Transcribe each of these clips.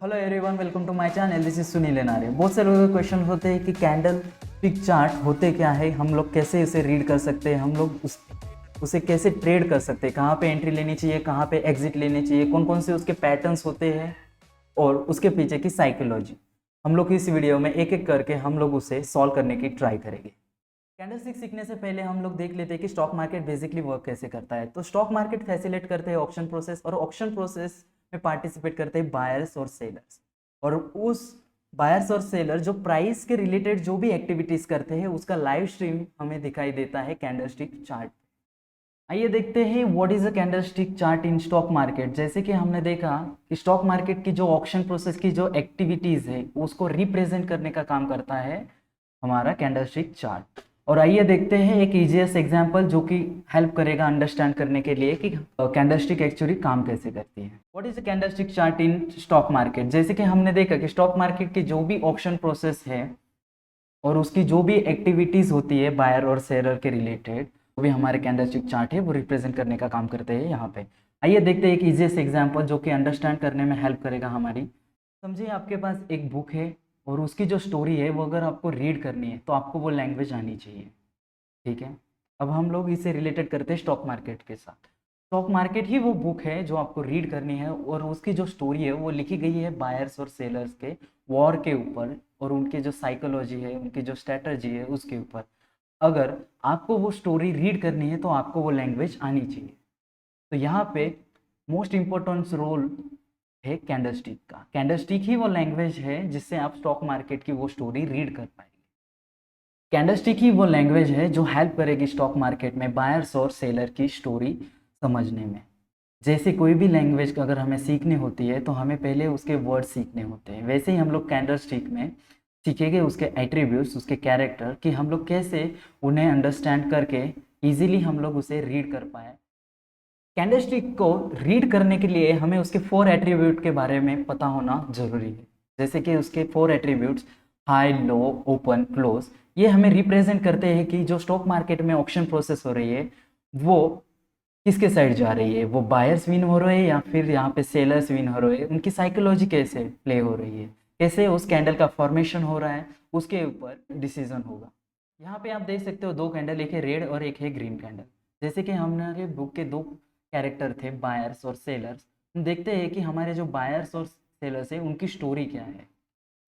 Hello everyone, welcome to my channel. This is Sunil NRA. बहुत से लोगों के क्वेश्चन होते हैं कि कैंडल स्टिक चार्ट होते क्या है, हम लोग कैसे उसे रीड कर सकते हैं, हम लोग उसे कैसे ट्रेड कर सकते हैं, कहाँ पे एंट्री लेनी चाहिए, कहाँ पे एग्जिट लेनी चाहिए, कौन कौन से उसके पैटर्न्स होते हैं और उसके पीछे की साइकोलॉजी। हम लोग इस वीडियो में एक एक करके हम लोग उसे सॉल्व करने की ट्राई करेंगे। कैंडल स्टिक सीखने से पहले हम लोग देख लेते हैं कि स्टॉक मार्केट बेसिकली वर्क कैसे करता है। तो स्टॉक मार्केट फैसिलिटेट करते हैं ऑप्शन प्रोसेस, और ऑप्शन प्रोसेस में पार्टिसिपेट करते हैं बायर्स और सेलर्स। और उस बायर्स और सेलर जो प्राइस के रिलेटेड जो भी एक्टिविटीज करते हैं उसका लाइव स्ट्रीम हमें दिखाई देता है कैंडल स्टिक चार्ट। आइए देखते हैं what is a candle stick chart in stock market. जैसे कि हमने देखा कि स्टॉक मार्केट की जो ऑप्शन प्रोसेस की जो एक्टिविटीज है उसको रिप्रेजेंट करने का काम करता है हमारा कैंडल स्टिक चार्ट। और आइए देखते हैं एक इजीएस्ट एग्जांपल जो कि हेल्प करेगा अंडरस्टैंड करने के लिए कि कैंडल स्टिक एक्चुअली काम कैसे करती है। What is a candle stick chart in stock market. जैसे कि हमने देखा कि स्टॉक मार्केट की जो भी ऑप्शन प्रोसेस है और उसकी जो भी एक्टिविटीज होती है बायर और सेलर के रिलेटेड, वो भी हमारे कैंडलस्टिक चार्ट है वो रिप्रेजेंट करने का काम करते हैं यहाँ पे। आइए देखते हैं एक इजीएस्ट एग्जांपल जो कि अंडरस्टैंड करने में हेल्प करेगा हमारी। समझिए आपके पास एक बुक है और उसकी जो स्टोरी है वो अगर आपको रीड करनी है तो आपको वो लैंग्वेज आनी चाहिए। ठीक है, अब हम लोग इसे रिलेटेड करते हैं स्टॉक मार्केट के साथ। स्टॉक मार्केट ही वो बुक है जो आपको रीड करनी है और उसकी जो स्टोरी है वो लिखी गई है बायर्स और सेलर्स के वॉर के ऊपर और उनके जो साइकोलॉजी है, उनकी जो स्ट्रेटजी है उसके ऊपर। अगर आपको वो स्टोरी रीड करनी है तो आपको वो लैंग्वेज आनी चाहिए। तो यहाँ पे मोस्ट इम्पोर्टेंट रोल है कैंडलस्टिक का। कैंडलस्टिक ही वो लैंग्वेज है जिससे आप स्टॉक मार्केट की वो स्टोरी रीड कर पाएंगे। कैंडलस्टिक ही वो लैंग्वेज है जो हेल्प करेगी स्टॉक मार्केट में बायर्स और सेलर की स्टोरी समझने में। जैसे कोई भी लैंग्वेज अगर हमें सीखनी होती है तो हमें पहले उसके वर्ड सीखने होते हैं, वैसे ही हम लोग कैंडलस्टिक में सीखेंगे उसके एट्रीब्यूट्स, उसके कैरेक्टर, कि हम लोग कैसे उन्हें अंडरस्टैंड करके इजीली हम लोग उसे रीड कर पाए। कैंडलस्टिक को रीड करने के लिए हमें उसके 4 एट्रीब्यूट के बारे में पता होना जरूरी है। जैसे कि उसके 4 एट्रीब्यूट्स हाई, लो, ओपन, क्लोज, ये हमें रिप्रेजेंट करते हैं कि जो स्टॉक मार्केट में ऑप्शन प्रोसेस हो रही है वो किसके साइड जा रही है, वो बायर्स विन हो रहे हैं या फिर यहाँ पे सेलर्स विन हो रहे हैं, उनकी साइकोलॉजी कैसे प्ले हो रही है, कैसे उस कैंडल का फॉर्मेशन हो रहा है, उसके ऊपर डिसीजन होगा। यहाँ पे आप देख सकते हो 2 कैंडल, एक है रेड और एक है ग्रीन कैंडल। जैसे कि हमारे बुक के 2 कैरेक्टर थे बायर्स और सेलर्स। हम देखते हैं कि हमारे जो बायर्स और सेलर्स है उनकी स्टोरी क्या है,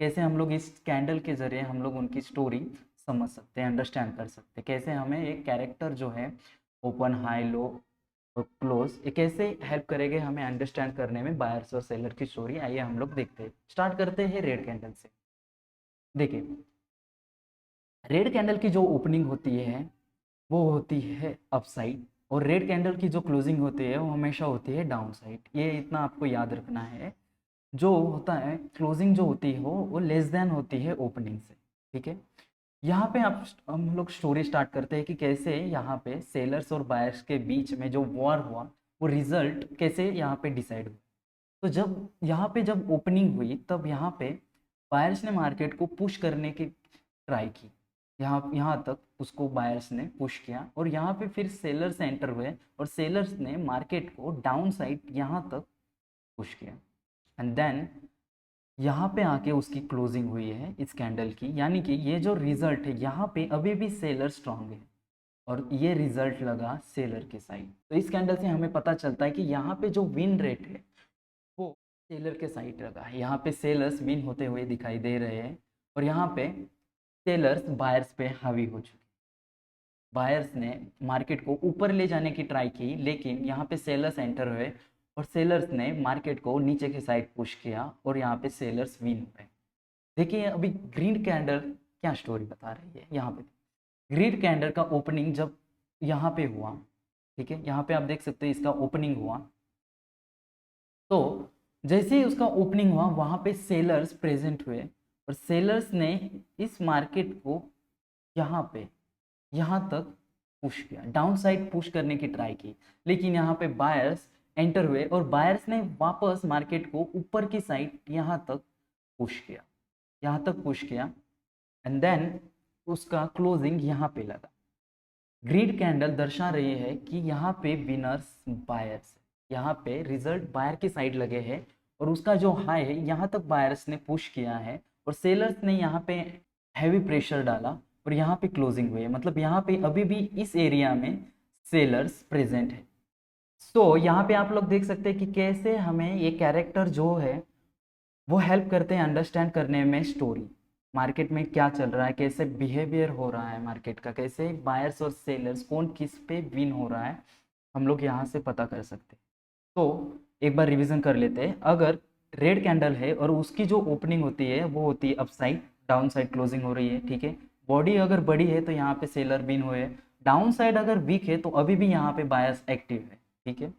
कैसे हम लोग इस कैंडल के जरिए हम लोग उनकी स्टोरी समझ सकते हैं, अंडरस्टैंड कर सकते हैं, कैसे हमें एक कैरेक्टर जो है ओपन, हाई, लो और क्लोज ये कैसे हेल्प करेंगे हमें अंडरस्टैंड करने में बायर्स और सेलर की स्टोरी। आइए हम लोग देखते हैं। स्टार्ट करते हैं रेड कैंडल से। देखिए, रेड कैंडल की जो ओपनिंग होती है वो होती है अपसाइड, और रेड कैंडल की जो क्लोजिंग होती है वो हमेशा होती है डाउन साइड। ये इतना आपको याद रखना है। जो होता है क्लोजिंग जो होती है वो लेस देन होती है ओपनिंग से। ठीक है, यहाँ पे आप हम लोग स्टोरी स्टार्ट करते हैं कि कैसे यहाँ पे सेलर्स और बायर्स के बीच में जो वॉर हुआ वो रिजल्ट कैसे यहाँ पे डिसाइड हुआ। तो जब यहाँ पे जब ओपनिंग हुई तब यहाँ पे बायर्स ने मार्केट को पुश करने की ट्राई की, यहाँ यहाँ तक उसको बायर्स ने पुश किया और यहाँ पे फिर सेलर्स एंटर हुए और सेलर्स ने मार्केट को डाउन साइड यहाँ तक पुश किया। एंड देन यहाँ पे आके उसकी क्लोजिंग हुई है इस कैंडल की, यानी कि ये जो रिजल्ट है यहाँ पे अभी भी सेलर स्ट्रांग है और ये रिजल्ट लगा सेलर के साइड। तो इस कैंडल से हमें पता चलता है कि यहाँ पे जो विन रेट है वो सेलर के साइड लगा है। यहाँ पे सेलर्स विन होते हुए दिखाई दे रहे हैं और यहाँ पे सेलर्स बायर्स पे हावी हो चुके। बायर्स ने मार्केट को ऊपर ले जाने की ट्राई की लेकिन यहाँ पे सेलर्स एंटर हुए और सेलर्स ने मार्केट को नीचे के साइड पुश किया और यहाँ पे सेलर्स विन हुए। देखिए अभी ग्रीन कैंडल क्या स्टोरी बता रही है। यहाँ पे ग्रीन कैंडल का ओपनिंग जब यहाँ पे हुआ, ठीक है, यहाँ पे आप देख सकते हैं इसका ओपनिंग हुआ, तो जैसे ही उसका ओपनिंग हुआ वहाँ पे सेलर्स प्रेजेंट हुए और सेलर्स ने इस मार्केट को यहाँ पे यहाँ तक पुश किया, डाउन साइड पुश करने की ट्राई की, लेकिन यहाँ पे बायर्स एंटर हुए और बायर्स ने वापस मार्केट को ऊपर की साइड यहाँ तक पुश किया, यहाँ तक पुश किया एंड देन उसका क्लोजिंग यहाँ पे लगा। ग्रीड कैंडल दर्शा रही है कि यहाँ पे विनर्स बायर्स, यहाँ पे रिजल्ट बायर की साइड लगे हैं और उसका जो हाई है यहाँ तक बायर्स ने पुश किया है और सेलर्स ने यहाँ पे हैवी प्रेशर डाला और यहाँ पे क्लोजिंग हुई है, मतलब यहाँ पे अभी भी इस एरिया में सेलर्स प्रेजेंट है। सो यहाँ पे आप लोग देख सकते हैं कि कैसे हमें ये कैरेक्टर जो है वो हेल्प करते हैं अंडरस्टैंड करने में स्टोरी, मार्केट में क्या चल रहा है, कैसे बिहेवियर हो रहा है मार्केट का, कैसे बायर्स और सेलर्स कौन किस पे विन हो रहा है, हम लोग यहाँ से पता कर सकते हैं। तो एक बार रिवीजन कर लेते हैं। अगर रेड कैंडल है और उसकी जो ओपनिंग होती है वो होती है अपसाइड, डाउन साइड क्लोजिंग हो रही है, ठीक है। बॉडी अगर बड़ी है तो यहाँ पे सेलर विन हुए, डाउन साइड अगर वीक है तो अभी भी यहाँ पे बायर्स एक्टिव है, ठीक है।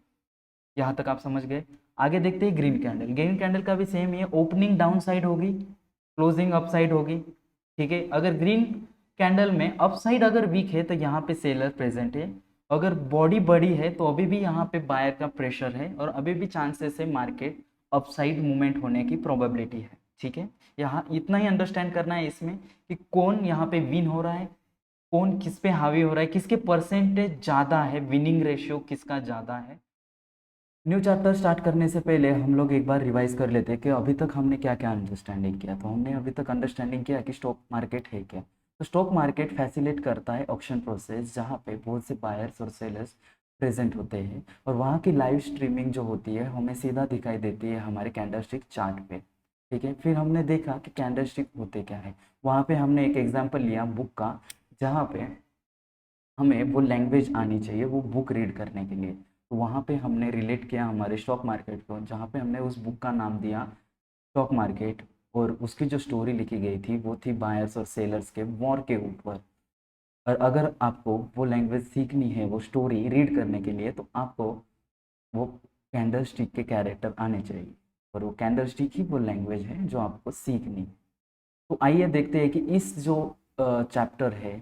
यहाँ तक आप समझ गए। आगे देखते हैं ग्रीन कैंडल। ग्रीन कैंडल का भी सेम ही है, ओपनिंग डाउन साइड होगी, क्लोजिंग अप साइड होगी, ठीक है। अगर ग्रीन कैंडल में अप साइड अगर वीक है तो यहाँ पे सेलर प्रेजेंट है, अगर बॉडी बड़ी है तो अभी भी यहाँ पे बायर का प्रेशर है और अभी भी चांसेस है मार्केट अपसाइड मूवमेंट होने की प्रोबेबिलिटी है, ठीक है। यहाँ इतना ही अंडरस्टैंड करना है इसमें कि कौन यहाँ पे विन हो रहा है, कौन किस पे हावी हो रहा है, किसके परसेंटेज ज़्यादा है, विनिंग रेशियो किसका ज़्यादा है। न्यू चैप्टर स्टार्ट करने से पहले हम लोग एक बार रिवाइज कर लेते हैं कि अभी तक हमने क्या क्या अंडरस्टैंडिंग किया। तो हमने अभी तक अंडरस्टैंडिंग किया कि स्टॉक मार्केट है क्या। तो स्टॉक मार्केट फैसिलिटेट करता है ऑक्शन प्रोसेस, जहाँ पे बहुत से बायर्स और सेलर्स प्रेजेंट होते हैं और वहाँ की लाइव स्ट्रीमिंग जो होती है हमें सीधा दिखाई देती है हमारे कैंडलस्टिक चार्ट पे, ठीक है। फिर हमने देखा कि कैंडलस्टिक होते क्या है, वहाँ पे हमने एक एग्जाम्पल लिया बुक का, जहाँ पे हमें वो लैंग्वेज आनी चाहिए वो बुक रीड करने के लिए। तो वहाँ पे हमने रिलेट किया हमारे स्टॉक मार्केट को, जहाँ पे हमने उस बुक का नाम दिया स्टॉक मार्केट, और उसकी जो स्टोरी लिखी गई थी वो थी बायर्स और सेलर्स के वॉर के ऊपर। और अगर आपको वो लैंग्वेज सीखनी है, वो स्टोरी रीड करने के लिए, तो आपको वो कैंडल स्टिक के कैरेक्टर आने चाहिए, और वो कैंडल स्टिक ही वो लैंग्वेज है जो आपको सीखनी। तो आइए देखते हैं कि इस जो चैप्टर है,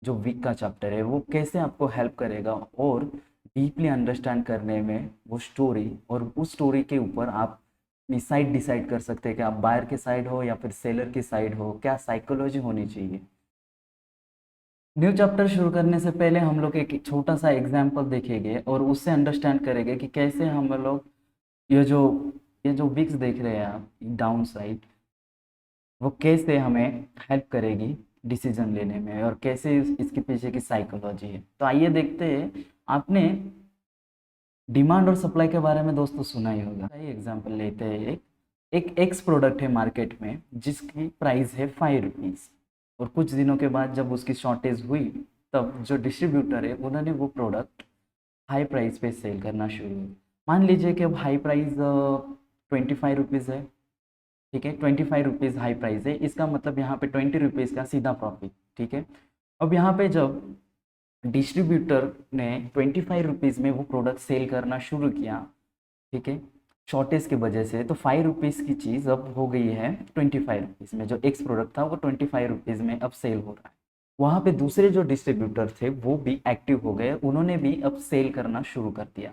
जो वीक का चैप्टर है, वो कैसे आपको हेल्प करेगा और डीपली अंडरस्टैंड करने में वो स्टोरी, और उस स्टोरी के ऊपर आप अपनी साइड डिसाइड कर सकते हैं कि आप बायर के साइड हो या फिर सेलर की साइड हो, क्या साइकोलॉजी होनी चाहिए। न्यू चैप्टर शुरू करने से पहले हम लोग एक छोटा सा एग्जाम्पल देखेंगे और उससे अंडरस्टैंड करेंगे कि कैसे हम लोग ये जो ये जो विक्स देख रहे हैं आप डाउन साइड, वो कैसे हमें हेल्प करेगी डिसीजन लेने में और कैसे इसके पीछे की साइकोलॉजी है। तो आइए देखते हैं। आपने डिमांड और सप्लाई के बारे में दोस्तों सुना ही होगा। एग्जांपल लेते हैं, एक एक्स प्रोडक्ट है मार्केट में जिसकी प्राइस है 5 रुपीज़, और कुछ दिनों के बाद जब उसकी शॉर्टेज हुई तब जो डिस्ट्रीब्यूटर है उन्होंने वो प्रोडक्ट हाई प्राइस पे सेल करना शुरू किया। मान लीजिए कि अब हाई प्राइस 25 रुपीज़ है, ठीक है। 25 रुपीज़ हाई प्राइस है, इसका मतलब यहाँ पे 20 रुपीज़ का सीधा प्रॉफिट, ठीक है। अब यहाँ पे जब डिस्ट्रीब्यूटर ने 25 रुपीज़ में वो प्रोडक्ट सेल करना शुरू किया, ठीक है, शॉर्टेज की वजह से, तो 5 रुपीज़ की चीज़ अब हो गई है 25 रुपीज़ में। जो एक्स प्रोडक्ट था वो 25 रुपीज़ में अब सेल हो रहा है। वहाँ पे दूसरे जो डिस्ट्रीब्यूटर थे वो भी एक्टिव हो गए, उन्होंने भी अब सेल करना शुरू कर दिया।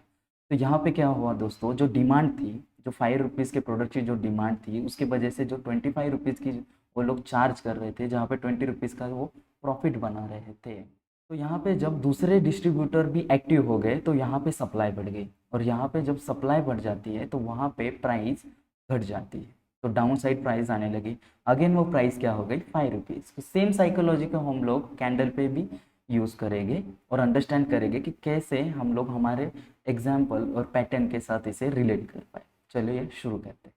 तो यहाँ पे क्या हुआ दोस्तों, जो डिमांड थी, जो 5 रुपीज़ के प्रोडक्ट की जो डिमांड थी, उसकी वजह से जो 25 रुपीज़ की वो लोग चार्ज कर रहे थे, जहाँ पे 20 रुपीज़ का वो प्रॉफिट बना रहे थे। तो यहाँ पे जब दूसरे डिस्ट्रीब्यूटर भी एक्टिव हो गए तो यहाँ पे सप्लाई बढ़ गई, और यहाँ पे जब सप्लाई बढ़ जाती है तो वहाँ पे प्राइस घट जाती है, तो डाउन साइड प्राइस आने लगी। अगेन वो प्राइस क्या हो गई, 5 रुपीज़। तो सेम साइकोलॉजी को हम लोग कैंडल पे भी यूज़ करेंगे और अंडरस्टैंड करेंगे कि कैसे हम लोग हमारे एग्जाम्पल और पैटर्न के साथ इसे रिलेट कर पाए। चलिए शुरू करते हैं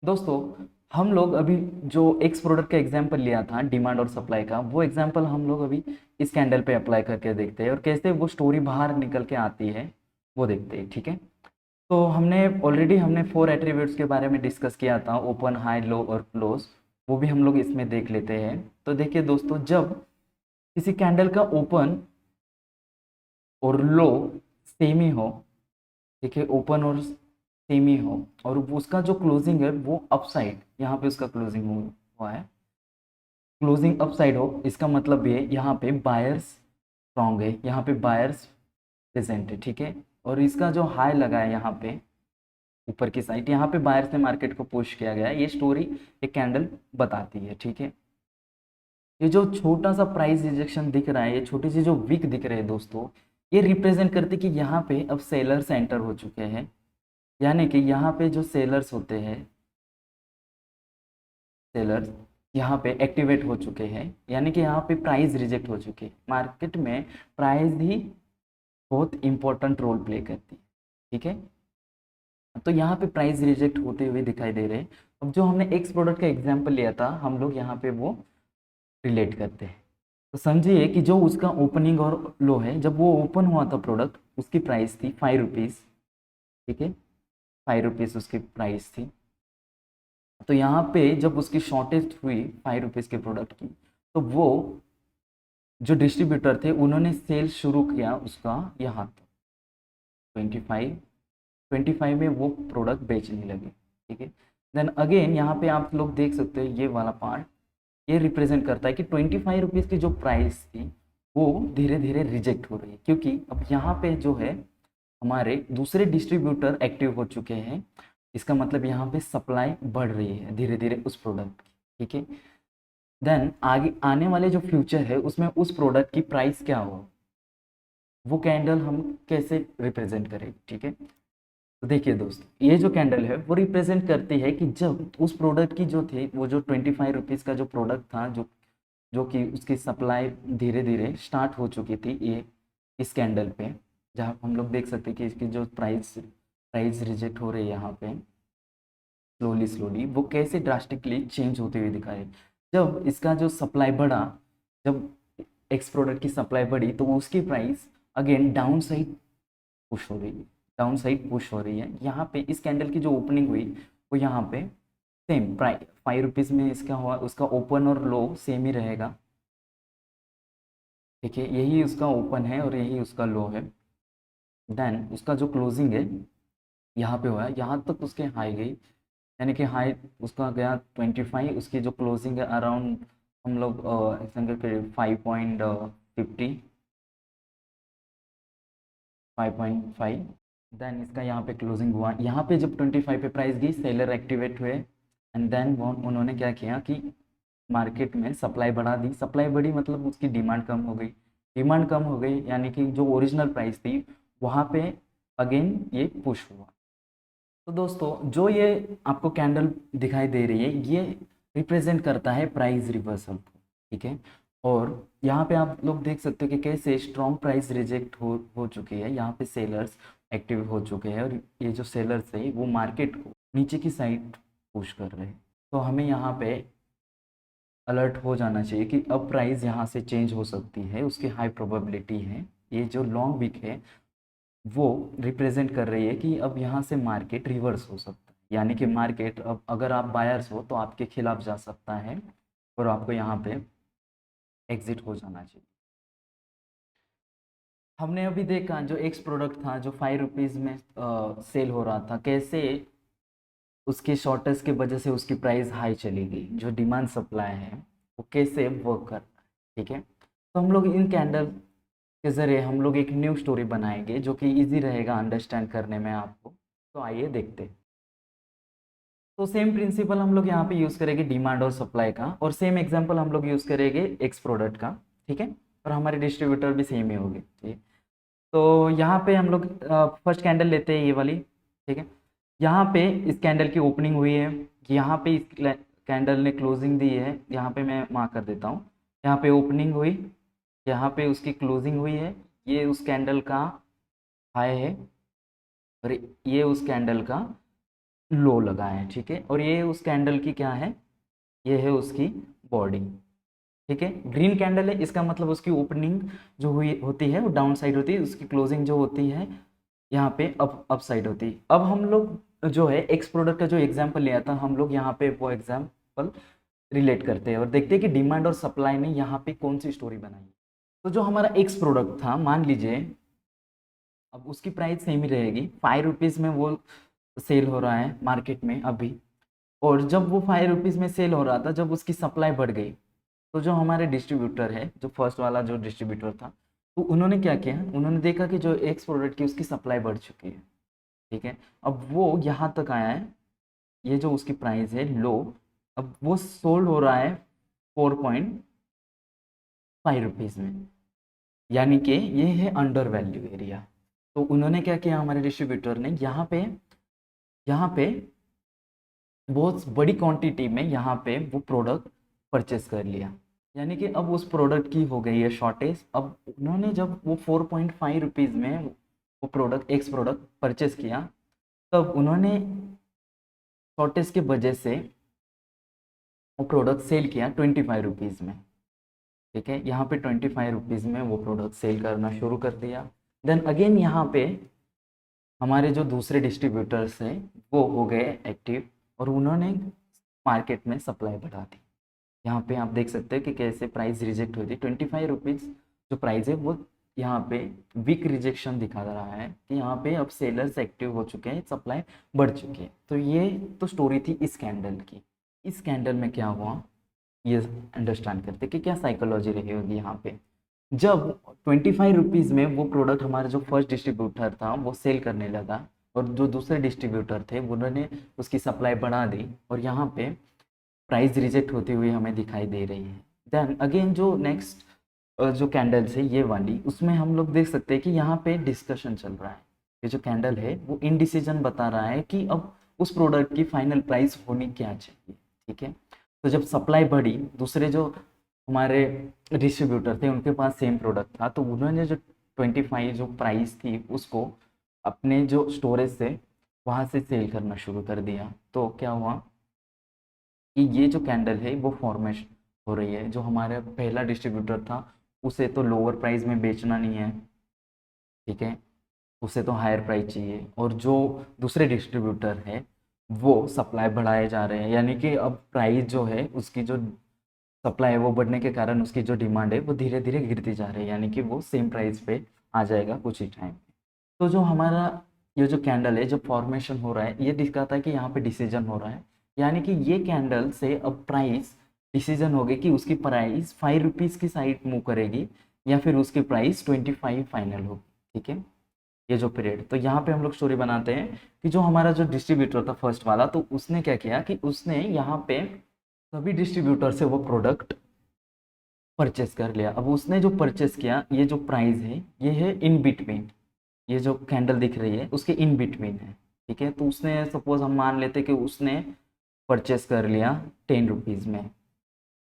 दोस्तों। हम लोग अभी जो एक्स प्रोडक्ट का एग्जाम्पल लिया था डिमांड और सप्लाई का, वो एग्जाम्पल हम लोग अभी इस कैंडल पे अप्लाई करके देखते हैं और कैसे वो स्टोरी बाहर निकल के आती है वो देखते हैं, ठीक है। तो हमने 4 एट्रीब्यूट्स के बारे में डिस्कस किया था, ओपन, हाई, लो और क्लोज। वो भी हम लोग इसमें देख लेते हैं। तो देखिए दोस्तों, जब किसी कैंडल का ओपन और लो सेम ही हो, ठीक है, ओपन और सेम ही हो, और उसका जो क्लोजिंग है वो अपसाइड, यहाँ पे उसका क्लोजिंग हुआ है, क्लोजिंग अपसाइड हो, इसका मतलब ये यहाँ पे बायर्स स्ट्रॉन्ग है, यहाँ पे बायर्स प्रेजेंट है, ठीक है। और इसका जो हाई लगा है यहाँ पे ऊपर की साइड, यहाँ पे बायर्स ने मार्केट को पुश किया गया है, ये स्टोरी एक कैंडल बताती है, ठीक है। ये जो छोटा सा प्राइस रिजेक्शन दिख रहा है, ये छोटी सी जो वीक दिख रहे हैं दोस्तों, ये रिप्रेजेंट करते कि यहाँ पे अब सेलर्स एंटर हो चुके हैं, यानी कि यहाँ पे जो सेलर्स होते हैं, सेलर्स यहाँ पे एक्टिवेट हो चुके हैं, यानी कि यहाँ पे प्राइस रिजेक्ट हो चुके हैं। मार्केट में प्राइस ही बहुत इंपॉर्टेंट रोल प्ले करती है, ठीक है। तो यहाँ पे प्राइस रिजेक्ट होते हुए दिखाई दे रहे हैं। अब जो हमने एक्स प्रोडक्ट का एग्जांपल लिया था, हम लोग यहाँ पे वो रिलेट करते हैं। तो समझिए कि जो उसका ओपनिंग और लो है, जब वो ओपन हुआ था प्रोडक्ट, उसकी प्राइस थी 5 रुपीज़, ठीक है, 5 रुपीज़ उसकी प्राइस थी। तो यहाँ पे जब उसकी शॉर्टेज हुई 5 रुपीज़ के प्रोडक्ट की, तो वो जो डिस्ट्रीब्यूटर थे उन्होंने सेल शुरू किया उसका यहाँ तक 25 में वो प्रोडक्ट बेचने लगे, ठीक है। देन अगेन यहाँ पे आप लोग देख सकते हो ये वाला पार्ट, ये रिप्रेजेंट करता है कि 25 रुपीज़ की जो प्राइस थी वो धीरे धीरे रिजेक्ट हो रही है, क्योंकि अब यहाँ पे जो है हमारे दूसरे डिस्ट्रीब्यूटर एक्टिव हो चुके हैं। इसका मतलब यहाँ पे सप्लाई बढ़ रही है धीरे धीरे उस प्रोडक्ट की, ठीक है। देन आगे आने वाले जो फ्यूचर है उसमें उस प्रोडक्ट की प्राइस क्या हो, वो कैंडल हम कैसे रिप्रेजेंट करें, ठीक है। तो देखिए दोस्त, ये जो कैंडल है वो रिप्रेजेंट करती है कि जब उस प्रोडक्ट की जो थी, वो जो 25 रुपीज़ का जो प्रोडक्ट था, जो जो कि उसकी सप्लाई धीरे धीरे स्टार्ट हो चुकी थी, ये इस कैंडल पे, जहाँ हम लोग देख सकते हैं कि इसकी जो प्राइस रिजेक्ट हो रही है यहाँ पे स्लोली स्लोली, वो कैसे ड्रास्टिकली चेंज होते हुए दिखा रही है। जब इसका जो सप्लाई बढ़ा, जब एक्स प्रोडक्ट की सप्लाई बढ़ी, तो उसकी price again down side push हो रही है, डाउन साइड पुश हो रही है। यहाँ पे इस कैंडल की जो ओपनिंग हुई वो यहाँ पे सेम प्राइस 5 रुपीज़ में इसका हुआ, उसका ओपन और लो सेम ही रहेगा, ठीक है। यही उसका ओपन है और यही उसका लो है। देन उसका जो क्लोजिंग है यहाँ पे हुआ है, यहाँ तक उसके हाई गई, यानी कि हाई उसका गया 25, उसकी जो क्लोजिंग है अराउंड हम लोग समझो कि 5.50, 5.5। देन इसका यहाँ पे क्लोजिंग हुआ, यहाँ पे जब 25 पे प्राइस गई, सेलर एक्टिवेट हुए, एंड देन वो उन्होंने क्या किया कि मार्केट में सप्लाई बढ़ा दी। सप्लाई बढ़ी मतलब उसकी डिमांड कम हो गई, डिमांड कम हो गई, यानी कि जो ओरिजिनल प्राइस थी वहाँ पे अगेन ये पुश हुआ। तो दोस्तों, जो ये आपको कैंडल दिखाई दे रही है, ये रिप्रेजेंट करता है प्राइस रिवर्सल को, ठीक है। और यहाँ पे आप लोग देख सकते हो कि कैसे स्ट्रॉन्ग प्राइस रिजेक्ट हो चुकी है, यहाँ पे सेलर्स एक्टिव हो चुके हैं, और ये जो सेलर्स है वो मार्केट को नीचे की साइड पुश कर रहे हैं। तो हमें यहाँ पे अलर्ट हो जाना चाहिए कि अब प्राइस यहाँ से चेंज हो सकती है, उसकी हाई प्रोबेबिलिटी है। ये जो लॉन्ग वीक है वो रिप्रेजेंट कर रही है कि अब यहाँ से मार्केट रिवर्स हो सकता है, यानी कि मार्केट अब अगर आप बायर्स हो तो आपके खिलाफ जा सकता है और आपको यहाँ पे एग्जिट हो जाना चाहिए। हमने अभी देखा जो एक्स प्रोडक्ट था जो 5 रुपीज़ में सेल हो रहा था, कैसे उसके शॉर्टेज के वजह से उसकी प्राइस हाई चली गई। जो डिमांड सप्लाई है वो कैसे वर्क कर रहा है, ठीक है। तो हम लोग इन कैंडल के ज़रिए हम लोग एक न्यू स्टोरी बनाएंगे जो कि इजी रहेगा अंडरस्टैंड करने में आपको। तो आइए देखते हैं। तो सेम प्रिंसिपल हम लोग यहाँ पे यूज़ करेंगे डिमांड और सप्लाई का, और सेम एग्जांपल हम लोग यूज़ करेंगे एक्स प्रोडक्ट का, ठीक है। और हमारे डिस्ट्रीब्यूटर भी सेम ही होंगे, ठीक है। तो यहाँ पे हम लोग फर्स्ट कैंडल लेते हैं, ये वाली, ठीक है। यहाँ पे इस कैंडल की ओपनिंग हुई है, यहाँ पे इस कैंडल ने क्लोजिंग दी है, यहाँ पे मैं मार्क कर देता हूँ। यहाँ पे ओपनिंग हुई, यहाँ पे उसकी क्लोजिंग हुई है, ये उस कैंडल का हाई है और ये उस कैंडल का लो लगा है, ठीक है। और ये उस कैंडल की क्या है, ये है उसकी बॉडी, ठीक है। ग्रीन कैंडल है, इसका मतलब उसकी ओपनिंग जो हुई होती है वो डाउन साइड होती है, उसकी क्लोजिंग जो होती है यहाँ पे अप साइड होती है। अब हम लोग जो है एक्स प्रोडक्ट का जो एग्जांपल लिया था, हम लोग यहाँ पे वो एग्जांपल रिलेट करते हैं और देखते हैं कि डिमांड और सप्लाई ने यहाँ पे कौन सी स्टोरी बनाई। तो जो हमारा एक्स प्रोडक्ट था, मान लीजिए अब उसकी प्राइस सेम ही रहेगी, 5 रुपीज़ में वो सेल हो रहा है मार्केट में अभी। और जब वो 5 रुपीज़ में सेल हो रहा था, जब उसकी सप्लाई बढ़ गई, तो जो हमारे डिस्ट्रीब्यूटर है, जो फर्स्ट वाला जो डिस्ट्रीब्यूटर था, तो उन्होंने क्या किया, उन्होंने देखा कि जो एक्स प्रोडक्ट की उसकी सप्लाई बढ़ चुकी है, ठीक है। अब वो यहाँ तक आया है, ये जो उसकी प्राइस है लो, अब वो सोल्ड हो रहा है 4.5 रुपीज़ में, यानी कि ये है अंडर वैल्यू एरिया। तो उन्होंने क्या किया, हमारे डिस्ट्रीब्यूटर ने यहाँ पे यहाँ पे बहुत बड़ी क्वांटिटी में यहाँ पे वो प्रोडक्ट परचेस कर लिया, यानी कि अब उस प्रोडक्ट की हो गई है शॉर्टेज। अब उन्होंने जब वो 4.5 रुपीज़ में वो प्रोडक्ट एक्स प्रोडक्ट परचेस किया, तब उन्होंने शॉर्टेज के वजह से वो प्रोडक्ट सेल किया 25 रुपीज़ में। ठीक है, यहाँ पे 25 रुपीज़ में वो प्रोडक्ट सेल करना शुरू कर दिया। देन अगेन यहाँ पे हमारे जो दूसरे डिस्ट्रीब्यूटर्स हैं वो हो गए एक्टिव, और उन्होंने मार्केट में सप्लाई बढ़ा दी। यहाँ पे आप देख सकते हैं कि कैसे प्राइस रिजेक्ट हुई थी। 25 रुपीज़ जो प्राइस है वो यहाँ पे वीक रिजेक्शन दिखा रहा है कि यहाँ पे अब सेलर्स एक्टिव हो चुके हैं, सप्लाई बढ़ चुकी है। तो ये तो स्टोरी थी इस कैंडल की। इस कैंडल में क्या हुआ ये अंडरस्टैंड करते कि क्या साइकोलॉजी रही होगी यहाँ पे। जब 25 रुपीज़ में वो प्रोडक्ट हमारा जो फर्स्ट डिस्ट्रीब्यूटर था वो सेल करने लगा, और जो दूसरे डिस्ट्रीब्यूटर थे उन्होंने उसकी सप्लाई बढ़ा दी, और यहाँ पे प्राइस रिजेक्ट होती हुई हमें दिखाई दे रही है। देन अगेन जो नेक्स्ट जो कैंडल्स है ये वाली, उसमें हम लोग देख सकते हैं कि यहाँ पे डिस्कशन चल रहा है। ये जो कैंडल है वो इनडिसीजन बता रहा है कि अब उस प्रोडक्ट की फाइनल प्राइस होनी क्या चाहिए। ठीक है, तो जब सप्लाई बढ़ी, दूसरे जो हमारे डिस्ट्रीब्यूटर थे उनके पास सेम प्रोडक्ट था, तो उन्होंने जो 25 जो प्राइस थी उसको अपने जो स्टोरेज से वहाँ से सेल करना शुरू कर दिया। तो क्या हुआ कि ये जो कैंडल है वो फॉर्मेशन हो रही है। जो हमारा पहला डिस्ट्रीब्यूटर था उसे तो लोअर प्राइस में बेचना नहीं है, ठीक है, उसे तो हायर प्राइस चाहिए, और जो दूसरे डिस्ट्रीब्यूटर है वो सप्लाई बढ़ाए जा रहे हैं, यानी कि अब प्राइस जो है उसकी जो सप्लाई है वो बढ़ने के कारण उसकी जो डिमांड है वो धीरे धीरे गिरती जा रही है, यानी कि वो सेम प्राइस पे आ जाएगा कुछ ही टाइम। तो जो हमारा ये जो कैंडल है जो फॉर्मेशन हो रहा है ये दिखाता है कि यहाँ पे डिसीजन हो रहा है, यानी कि ये कैंडल से अब प्राइस डिसीजन हो गई कि उसकी प्राइस 5 रुपीज़ की साइड मूव करेगी या फिर उसकी प्राइस 25 फाइनल होगी। ठीक है, ये जो पीरियड, तो यहाँ पे हम लोग स्टोरी बनाते हैं कि जो हमारा जो डिस्ट्रीब्यूटर था फर्स्ट वाला, तो उसने क्या किया कि उसने यहाँ पे सभी डिस्ट्रीब्यूटर से वो प्रोडक्ट परचेस कर लिया। अब उसने जो परचेस किया, ये जो प्राइस है ये है इन बिटवीन, ये जो कैंडल दिख रही है उसके इन बिटवीन है। ठीक है, तो उसने सपोज हम मान लेते कि उसने परचेस कर लिया 10 रुपीज़ में,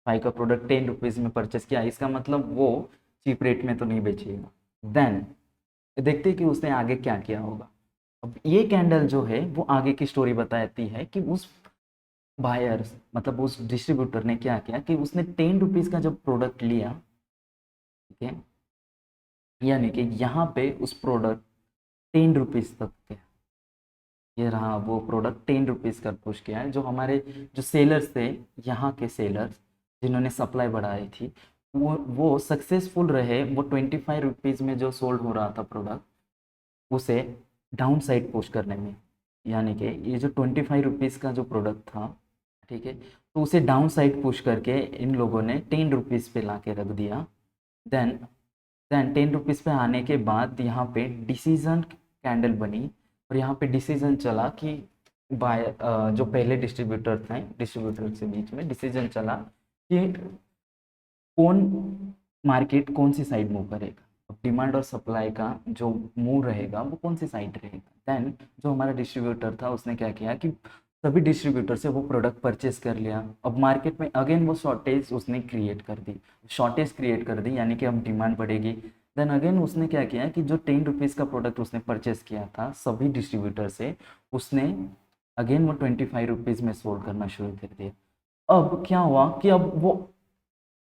5 का प्रोडक्ट 10 रुपीज़ में परचेस किया, इसका मतलब वो चीप रेट में तो नहीं बेचेगा। देन देखते हैं कि उसने आगे क्या किया होगा। अब ये कैंडल जो है वो आगे की स्टोरी बताती है कि उस बायर्स मतलब उस डिस्ट्रीब्यूटर ने क्या किया कि उसने 10 रुपीज़ का जब प्रोडक्ट लिया, ठीक है, यानी कि यहाँ पे उस प्रोडक्ट 10 रुपीज़ तक के, ये रहा वो प्रोडक्ट 10 रुपीज़ का पुश किया है। जो हमारे जो सेलर्स थे, यहाँ के सेलर्स जिन्होंने सप्लाई बढ़ाई थी, वो सक्सेसफुल रहे। वो 25 रुपीज़ में जो सोल्ड हो रहा था प्रोडक्ट उसे डाउन साइड पुश करने में, यानी कि ये जो 25 रुपीज़ का जो प्रोडक्ट था, ठीक है, तो उसे डाउन साइड पुश करके इन लोगों ने 10 रुपीज़ पे ला के रख दिया। देन 10 रुपीज़ पे आने के बाद यहाँ पे डिसीजन कैंडल बनी, और यहाँ पे डिसीजन चला कि बाय जो पहले डिस्ट्रीब्यूटर थे, डिस्ट्रीब्यूटर के बीच में डिसीजन चला कि कौन मार्केट कौन सी साइड मूव करेगा। अब डिमांड और सप्लाई का जो मूव रहेगा वो कौन सी साइड रहेगा। देन जो हमारा डिस्ट्रीब्यूटर था उसने क्या किया कि सभी डिस्ट्रीब्यूटर से वो प्रोडक्ट परचेस कर लिया। अब मार्केट में अगेन वो शॉर्टेज उसने क्रिएट कर दी, शॉर्टेज क्रिएट कर दी, यानी कि अब डिमांड बढ़ेगी। देन अगेन उसने क्या किया कि जो 10 रुपीज़ का प्रोडक्ट उसने परचेस किया था सभी डिस्ट्रीब्यूटर से, उसने अगेन वो 25 रुपीज़ में सोल्ड करना शुरू कर दिया। अब क्या हुआ कि अब वो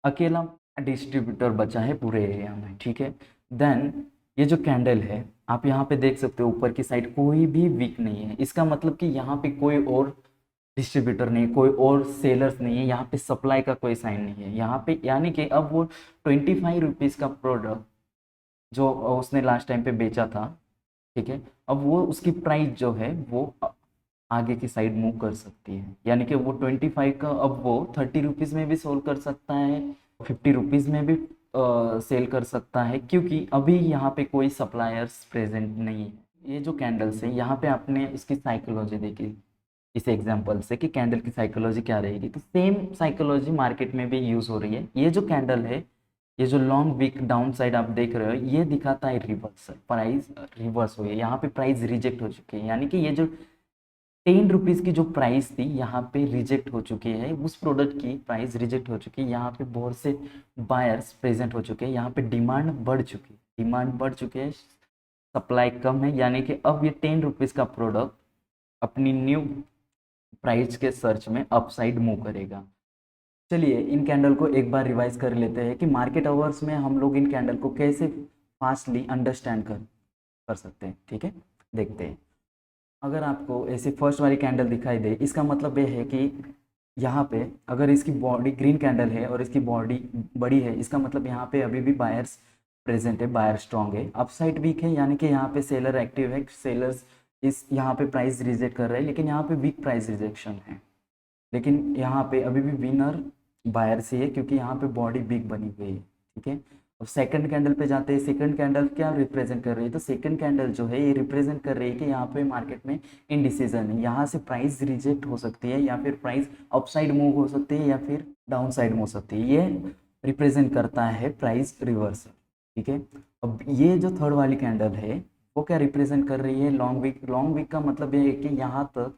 अकेला डिस्ट्रीब्यूटर बचा है पूरे एरिया में। ठीक है, देन ये जो कैंडल है आप यहाँ पे देख सकते हो ऊपर की साइड कोई भी वीक नहीं है, इसका मतलब कि यहाँ पे कोई और डिस्ट्रीब्यूटर नहीं, कोई और सेलर्स नहीं है, यहाँ पे सप्लाई का कोई साइन नहीं है यहाँ पे, यानी कि अब वो 25 रुपीज़ का प्रोडक्ट जो उसने लास्ट टाइम पे बेचा था, ठीक है, अब वो उसकी प्राइस जो है वो आगे की साइड मूव कर सकती है, यानी कि वो 25 का अब वो 30 रुपीज़ में भी सोल्व कर सकता है, 50 रुपीज़ में भी सेल कर सकता है, क्योंकि अभी यहाँ पे कोई सप्लायर्स प्रेजेंट नहीं है। ये जो कैंडल्स है यहाँ पे आपने इसकी साइकोलॉजी देखी इस एग्जांपल से कि कैंडल की साइकोलॉजी क्या रहेगी, तो सेम साइकोलॉजी मार्केट में भी यूज़ हो रही है। ये जो कैंडल है, ये जो लॉन्ग वीक डाउन साइड आप देख रहे हो, ये दिखाता है रिवर्स, प्राइस रिवर्स हुई है, यहाँ पे प्राइस रिजेक्ट हो चुकी है, यानी कि ये जो 10 रुपीज़ की जो प्राइस थी यहाँ पे रिजेक्ट हो चुकी है, उस प्रोडक्ट की प्राइस रिजेक्ट हो चुकी है। यहाँ पे बहुत से बायर्स प्रेजेंट हो चुके हैं, यहाँ पे डिमांड बढ़ चुकी है, डिमांड बढ़ चुकी है, सप्लाई कम है, यानी कि अब ये 10 रुपीज़ का प्रोडक्ट अपनी न्यू प्राइस के सर्च में अपसाइड मूव करेगा। चलिए इन कैंडल को एक बार रिवाइज कर लेते हैं कि मार्केट आवर्स में हम लोग इन कैंडल को कैसे फास्टली अंडरस्टैंड कर सकते हैं। ठीक है, देखते हैं। अगर आपको ऐसे फर्स्ट वाली कैंडल दिखाई दे, इसका मतलब ये है कि यहाँ पे अगर इसकी बॉडी ग्रीन कैंडल है और इसकी बॉडी बड़ी है, इसका मतलब यहाँ पे अभी भी बायर्स प्रेजेंट है, बायर स्ट्रॉन्ग है। अपसाइड वीक है, यानी कि यहाँ पे सेलर एक्टिव है, सेलर्स इस यहाँ पे प्राइस रिजेक्ट कर रहे हैं, लेकिन यहाँ पे वीक प्राइस रिजेक्शन है। लेकिन यहाँ पे अभी भी विनर बायर से है, क्योंकि यहाँ पे बॉडी बिग बनी हुई है। ठीक है, अब सेकंड कैंडल पे जाते हैं। सेकंड कैंडल क्या रिप्रेजेंट कर रही है? तो सेकंड कैंडल जो है ये रिप्रेजेंट कर रही है कि यहाँ पे मार्केट में इनडिसीजन है, यहाँ से प्राइस रिजेक्ट हो सकती है, या फिर प्राइस अपसाइड मूव हो सकती है, या फिर डाउन साइड मूव हो सकती है। ये रिप्रेजेंट करता है प्राइस रिवर्सल। ठीक है, अब ये जो थर्ड वाली कैंडल है वो क्या रिप्रेजेंट कर रही है? Long week. लॉन्ग वीक का मतलब ये है कि यहाँ तक,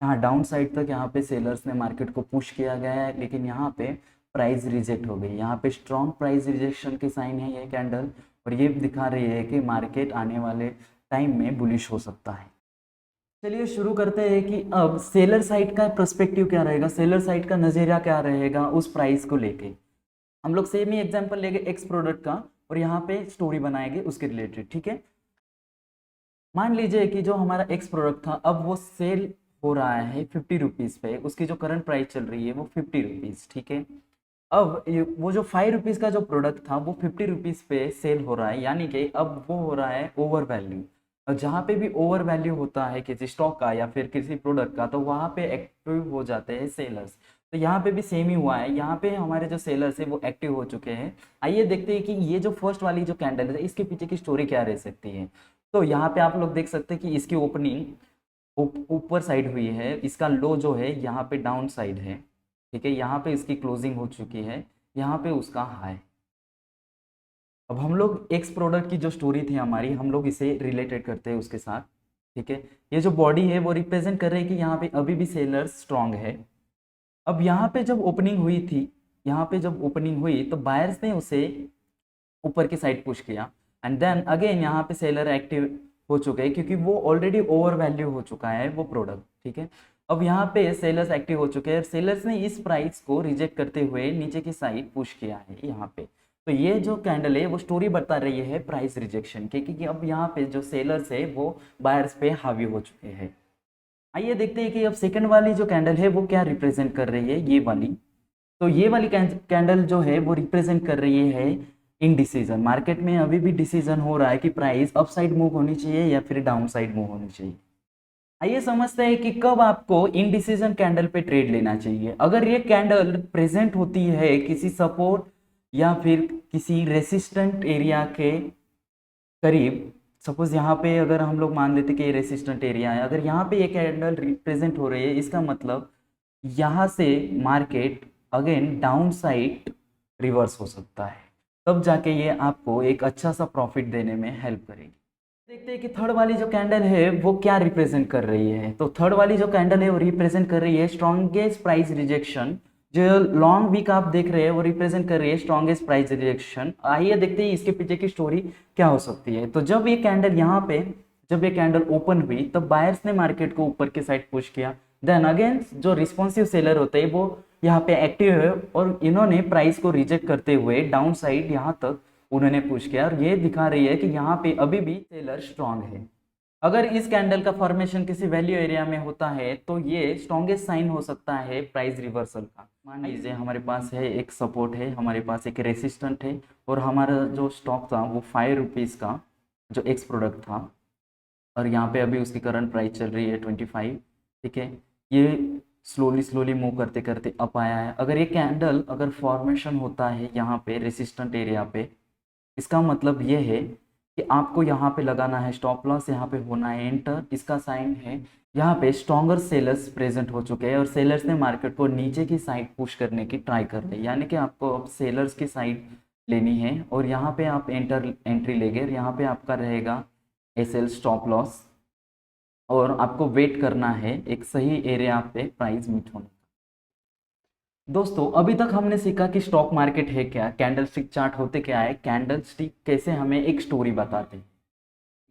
यहाँ डाउन साइड तक यहाँ पे सेलर्स ने मार्केट को पुश किया गया है, लेकिन यहाँ पे प्राइस रिजेक्ट हो गई। यहाँ पे स्ट्रॉन्ग प्राइस रिजेक्शन के साइन है ये कैंडल, और ये दिखा रही है कि मार्केट आने वाले टाइम में बुलिश हो सकता है। चलिए शुरू करते हैं कि अब सेलर साइड का पर्सपेक्टिव क्या रहेगा, सेलर साइड का नज़रिया क्या रहेगा उस प्राइस को लेके। हम लोग सेम ही एग्जांपल लेंगे एक्स प्रोडक्ट का, और यहाँ पे स्टोरी बनाएंगे उसके रिलेटेड। ठीक है, मान लीजिए कि जो हमारा एक्स प्रोडक्ट था, अब वो सेल हो रहा है 50 रुपीज़ पे, उसकी जो करंट प्राइस चल रही है वो 50 रुपीज़। ठीक है, अब वो जो 5 रुपीज़ का जो प्रोडक्ट था वो 50 रुपीज़ पे सेल हो रहा है, यानी कि अब वो हो रहा है ओवर वैल्यू। और जहाँ पे भी ओवर वैल्यू होता है किसी स्टॉक का या फिर किसी प्रोडक्ट का, तो वहाँ पे एक्टिव हो जाते हैं सेलर्स। तो यहाँ पे भी सेम ही हुआ है, यहाँ पे हमारे जो सेलर्स है वो एक्टिव हो चुके हैं। आइए देखते हैं कि ये जो फर्स्ट वाली जो कैंडल है इसके पीछे की स्टोरी क्या रह सकती है। तो यहाँ पे आप लोग देख सकते हैं कि इसकी ओपनिंग ऊपर साइड हुई है, इसका लो जो है यहाँ पे डाउन साइड है। ठीक है, यहाँ पे इसकी क्लोजिंग हो चुकी है, यहाँ पे उसका हाई। अब हम लोग एक्स प्रोडक्ट की जो स्टोरी थी हमारी, हम लोग इसे रिलेटेड करते हैं उसके साथ। ठीक है, ये जो बॉडी है वो रिप्रेजेंट कर रही है कि यहाँ पे अभी भी सेलर्स स्ट्रांग है। अब यहाँ पे जब ओपनिंग हुई थी, यहाँ पे जब ओपनिंग हुई तो बायर्स ने उसे ऊपर की साइड पुश किया, एंड देन अगेन यहाँ पे सेलर एक्टिव हो चुके हैं, क्योंकि वो ऑलरेडी ओवर वैल्यू हो चुका है वो प्रोडक्ट। ठीक है, अब यहाँ पे सेलर्स एक्टिव हो चुके हैं, सेलर्स ने इस प्राइस को रिजेक्ट करते हुए नीचे की साइड पुश किया है यहाँ पे। तो ये जो कैंडल है वो स्टोरी बता रही है प्राइस रिजेक्शन की, क्योंकि अब यहाँ पे जो सेलर्स है वो बायर्स पे हावी हो चुके हैं। आइए देखते हैं कि अब सेकंड वाली जो कैंडल है वो क्या रिप्रेजेंट कर रही है, ये वाली। तो ये वाली कैंडल जो है वो रिप्रेजेंट कर रही है इनडिसीजन। मार्केट में अभी भी डिसीजन हो रहा है कि प्राइस अप साइड मूव होनी चाहिए या फिर डाउन साइड मूव होनी चाहिए। आइए समझते हैं कि कब आपको इनडिसीजन कैंडल पे ट्रेड लेना चाहिए। अगर ये कैंडल प्रेजेंट होती है किसी सपोर्ट या फिर किसी रेसिस्टेंट एरिया के करीब, सपोज यहाँ पे अगर हम लोग मान लेते कि ये रेसिस्टेंट एरिया है, अगर यहाँ पे ये कैंडल रिप्रेजेंट हो रही है, इसका मतलब यहाँ से market again down side reverse हो सकता है, तब जाके ये आपको एक अच्छा सा प्रॉफिट देने में हेल्प करेगी। देखते हैं कि थर्ड वाली जो कैंडल है वो क्या रिप्रेजेंट कर रही है। तो थर्ड वाली जो कैंडल है वो रिप्रेजेंट कर रही है स्ट्रॉन्गेस्ट प्राइस रिजेक्शन। जो लॉन्ग वीक आप देख रहे हैं वो रिप्रेजेंट कर रही है स्ट्रॉन्गेस्ट प्राइस रिजेक्शन। आइए देखते हैं इसके पीछे की स्टोरी क्या हो सकती है। तो जब ये कैंडल यहाँ पे, जब ये कैंडल ओपन हुई तब बायर्स ने मार्केट को ऊपर की साइड पुश किया, देन अगेन जो रिस्पॉन्सिव सेलर होते हैं वो यहाँ पे एक्टिव है, और इन्होंने प्राइस को रिजेक्ट करते हुए डाउन साइड यहाँ तक उन्होंने पुश किया, और ये दिखा रही है कि यहाँ पे अभी भी सेलर स्ट्रांग है। अगर इस कैंडल का फॉर्मेशन किसी वैल्यू एरिया में होता है तो ये स्ट्रॉन्गेस्ट साइन हो सकता है प्राइस रिवर्सल का। मान लीजिए हमारे पास है एक सपोर्ट है, हमारे पास एक रेसिस्टेंट है, और हमारा जो स्टॉक था वो 5 रुपीज़ का जो एक्स प्रोडक्ट था, और यहाँ पे अभी उसकी करंट प्राइस चल रही है 25। ठीक है, ये स्लोली स्लोली मूव करते करते अप आया है। अगर ये कैंडल अगर फॉर्मेशन होता है यहाँ पे रेसिस्टेंट एरिया पे, इसका मतलब ये है कि आपको यहाँ पे लगाना है स्टॉप लॉस, यहाँ पे होना है एंटर। इसका साइन है यहाँ पे स्ट्रॉन्गर सेलर्स प्रेजेंट हो चुके हैं, और सेलर्स ने मार्केट को नीचे की साइड पुश करने की ट्राई कर रही है, यानी कि आपको अब सेलर्स की साइड लेनी है, और यहाँ पे आप एंट्री लेंगे, यहाँ पे आपका रहेगा एसएल स्टॉप लॉस। और आपको वेट करना है एक सही एरिया पे प्राइस मीट होने का। दोस्तों अभी तक हमने सीखा कि स्टॉक मार्केट है क्या, कैंडलस्टिक चार्ट होते क्या है, कैंडलस्टिक कैसे हमें एक स्टोरी बताते हैं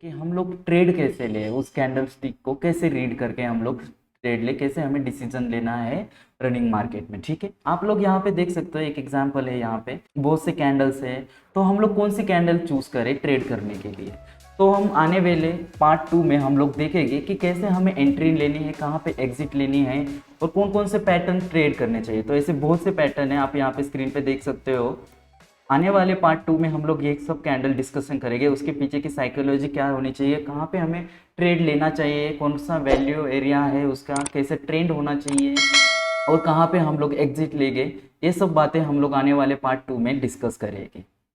कि हम लोग ट्रेड कैसे ले, उस कैंडलस्टिक को कैसे रीड करके हम लोग ट्रेड ले, कैसे हमें डिसीजन लेना है रनिंग मार्केट में। ठीक है, आप लोग यहाँ पे देख सकते हो एक एग्जांपल है, यहाँ पे बहुत से कैंडल्स है, तो हम लोग कौन सी कैंडल चूज करें ट्रेड करने के लिए। तो हम आने वाले पार्ट 2 में हम लोग देखेंगे कि कैसे हमें एंट्री लेनी है, कहाँ पे एग्जिट लेनी है और कौन कौन से पैटर्न ट्रेड करने चाहिए। तो ऐसे बहुत से पैटर्न है, आप यहाँ पे स्क्रीन पे देख सकते हो। आने वाले पार्ट 2 में हम लोग ये सब कैंडल डिस्कशन करेंगे, उसके पीछे की साइकोलॉजी क्या होनी चाहिए, कहाँ पे हमें ट्रेड लेना चाहिए, कौन सा वैल्यू एरिया है उसका, कैसे ट्रेंड होना चाहिए और कहाँ पे हम लोग एग्जिट लेंगे। ये सब बातें हम लोग आने वाले पार्ट 2 में डिस्कस करेंगे।